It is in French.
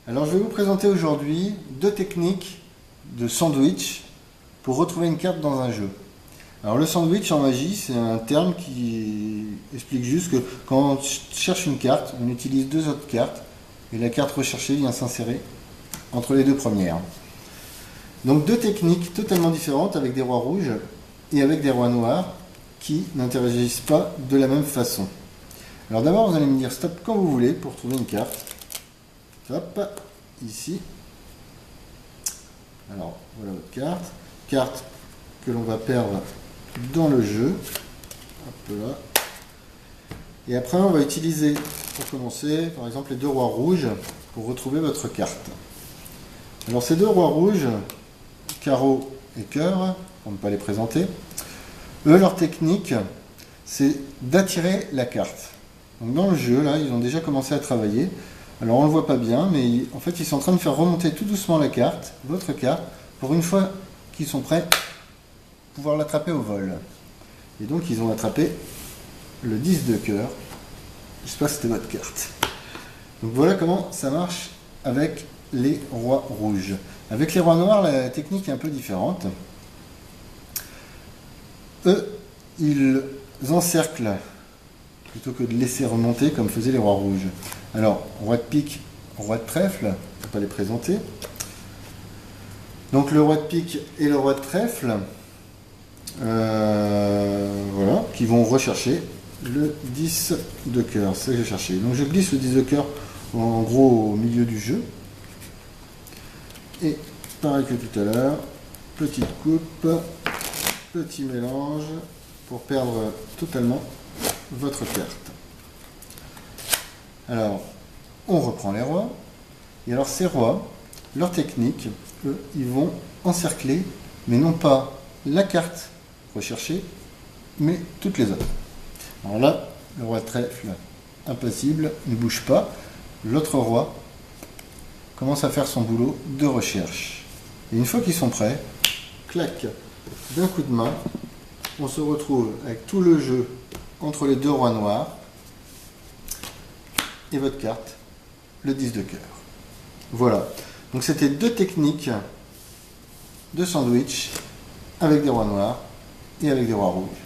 Alors je vais vous présenter aujourd'hui deux techniques de sandwich pour retrouver une carte dans un jeu. Alors le sandwich en magie, c'est un terme qui explique juste que quand on cherche une carte, on utilise deux autres cartes et la carte recherchée vient s'insérer entre les deux premières. Donc deux techniques totalement différentes avec des rois rouges et avec des rois noirs qui n'interagissent pas de la même façon. Alors d'abord vous allez me dire stop quand vous voulez pour trouver une carte. Hop, ici. Alors, voilà votre carte. Carte que l'on va perdre dans le jeu. Hop là. Et après, on va utiliser, pour commencer, par exemple, les deux rois rouges pour retrouver votre carte. Alors, ces deux rois rouges, carreau et cœur, pour ne pas les présenter, eux, leur technique, c'est d'attirer la carte. Donc, dans le jeu, là, ils ont déjà commencé à travailler. Alors on ne le voit pas bien, mais en fait ils sont en train de faire remonter tout doucement la carte, votre carte, pour une fois qu'ils sont prêts, pouvoir l'attraper au vol. Et donc ils ont attrapé le 10 de cœur. J'espère que c'était votre carte. Donc voilà comment ça marche avec les rois rouges. Avec les rois noirs, la technique est un peu différente. Eux, ils encerclent plutôt que de laisser remonter comme faisaient les rois rouges. Alors, roi de pique, roi de trèfle, on ne peut pas les présenter. Donc le roi de pique et le roi de trèfle, voilà, qui vont rechercher le 10 de cœur. C'est ça que j'ai cherché. Donc je glisse le 10 de cœur en gros au milieu du jeu. Et pareil que tout à l'heure, petite coupe, petit mélange pour perdre totalement votre carte. Alors, on reprend les rois. Et alors ces rois, leur technique, eux, ils vont encercler, mais non pas la carte recherchée, mais toutes les autres. Alors là, le roi de trèfle, impassible, ne bouge pas. L'autre roi commence à faire son boulot de recherche. Et une fois qu'ils sont prêts, clac, d'un coup de main, on se retrouve avec tout le jeu entre les deux rois noirs et votre carte, le 10 de cœur. Voilà. Donc c'était deux techniques de sandwich avec des rois noirs et avec des rois rouges.